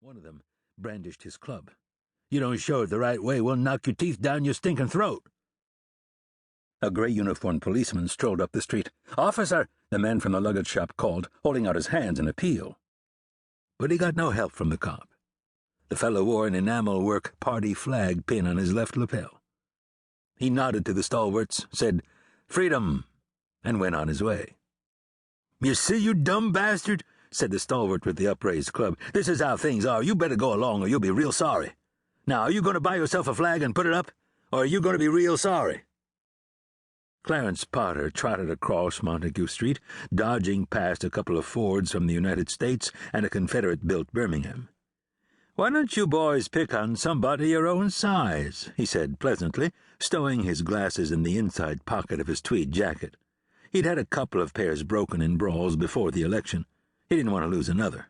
One of them brandished his club. "You don't show it the right way, we'll knock your teeth down your stinking throat." A gray-uniformed policeman strolled up the street. "Officer!" the man from the luggage shop called, holding out his hands in appeal. But he got no help from the cop. The fellow wore an enamel-work party flag pin on his left lapel. He nodded to the stalwarts, said, "Freedom," and went on his way. "You see, you dumb bastard," said the stalwart with the upraised club. "This is how things are. You better go along or you'll be real sorry. Now, are you going to buy yourself a flag and put it up, or are you going to be real sorry?" Clarence Potter trotted across Montague Street, dodging past a couple of Fords from the United States and a Confederate-built Birmingham. "Why don't you boys pick on somebody your own size?" he said pleasantly, stowing his glasses in the inside pocket of his tweed jacket. He'd had a couple of pairs broken in brawls before the election. He didn't want to lose another.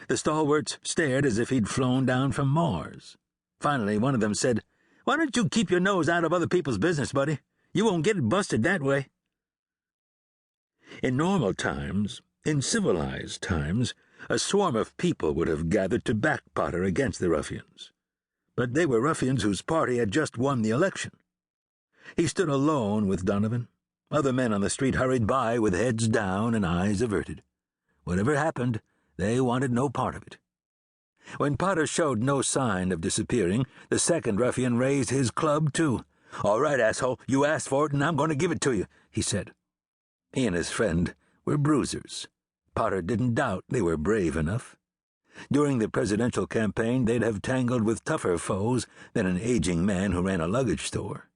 The stalwarts stared as if he'd flown down from Mars. Finally, one of them said, "Why don't you keep your nose out of other people's business, buddy? You won't get busted that way." In normal times, in civilized times, a swarm of people would have gathered to back Potter against the ruffians. But they were ruffians whose party had just won the election. He stood alone with Donovan. Other men on the street hurried by with heads down and eyes averted. Whatever happened, they wanted no part of it. When Potter showed no sign of disappearing, the second ruffian raised his club, too. "All right, asshole, you asked for it, and I'm going to give it to you," he said. He and his friend were bruisers. Potter didn't doubt they were brave enough. During the presidential campaign, they'd have tangled with tougher foes than an aging man who ran a luggage store.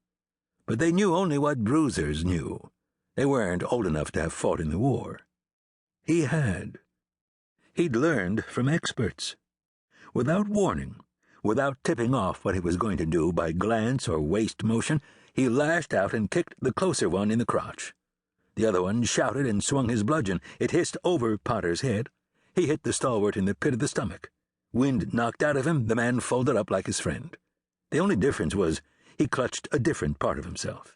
But they knew only what bruisers knew. They weren't old enough to have fought in the war. He had. He'd learned from experts. Without warning, without tipping off what he was going to do by glance or waist motion, he lashed out and kicked the closer one in the crotch. The other one shouted and swung his bludgeon. It hissed over Potter's head. He hit the stalwart in the pit of the stomach. Wind knocked out of him, the man folded up like his friend. The only difference was he clutched a different part of himself.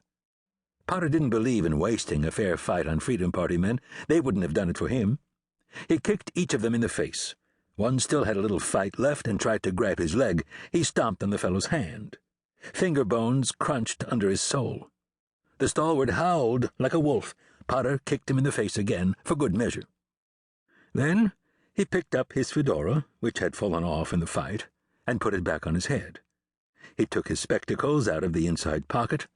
Potter didn't believe in wasting a fair fight on Freedom Party men. They wouldn't have done it for him. He kicked each of them in the face. One still had a little fight left and tried to grab his leg. He stomped on the fellow's hand. Finger bones crunched under his sole. The stalwart howled like a wolf. Potter kicked him in the face again, for good measure. Then he picked up his fedora, which had fallen off in the fight, and put it back on his head. He took his spectacles out of the inside pocket.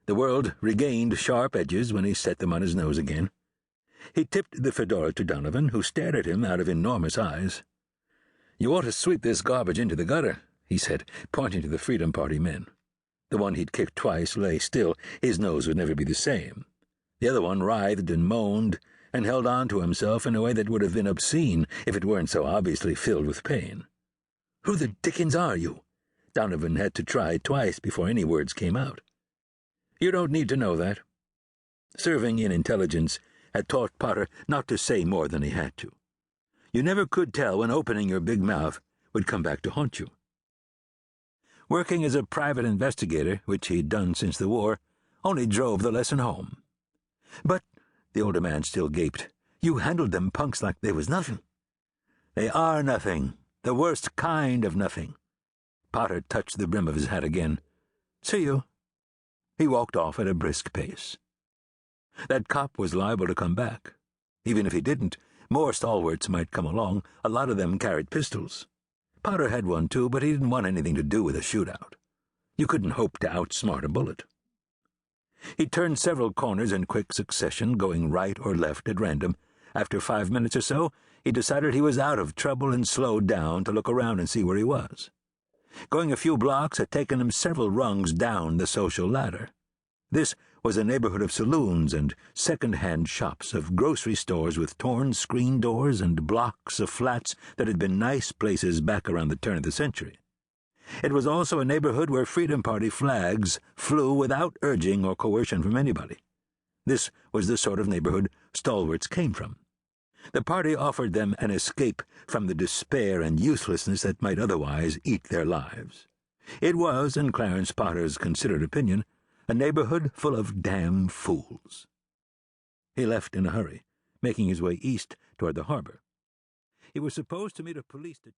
The world regained sharp edges when he set them on his nose again. He tipped the fedora to Donovan, who stared at him out of enormous eyes. "You ought to sweep this garbage into the gutter," he said, pointing to the Freedom Party men. The one he'd kicked twice lay still. His nose would never be the same. The other one writhed and moaned and held on to himself in a way that would have been obscene if it weren't so obviously filled with pain. "Who the dickens are you?" Donovan had to try twice before any words came out. "You don't need to know that." Serving in intelligence had taught Potter not to say more than he had to. You never could tell when opening your big mouth would come back to haunt you. Working as a private investigator, which he'd done since the war, only drove the lesson home. "But," the older man still gaped, "you handled them punks like they was nothing." "They are nothing, the worst kind of nothing." Potter touched the brim of his hat again. "See you." He walked off at a brisk pace. That cop was liable to come back. Even if he didn't, more stalwarts might come along. A lot of them carried pistols. Potter had one too, but he didn't want anything to do with a shootout. You couldn't hope to outsmart a bullet. He turned several corners in quick succession, going right or left at random. After 5 minutes or so, he decided he was out of trouble and slowed down to look around and see where he was. Going a few blocks had taken him several rungs down the social ladder. This was a neighborhood of saloons and second-hand shops, of grocery stores with torn screen doors and blocks of flats that had been nice places back around the turn of the century. It was also a neighborhood where Freedom Party flags flew without urging or coercion from anybody. This was the sort of neighborhood stalwarts came from. The party offered them an escape from the despair and uselessness that might otherwise eat their lives. It was, in Clarence Potter's considered opinion, a neighborhood full of damn fools. He left in a hurry, making his way east toward the harbor. He was supposed to meet a police detective.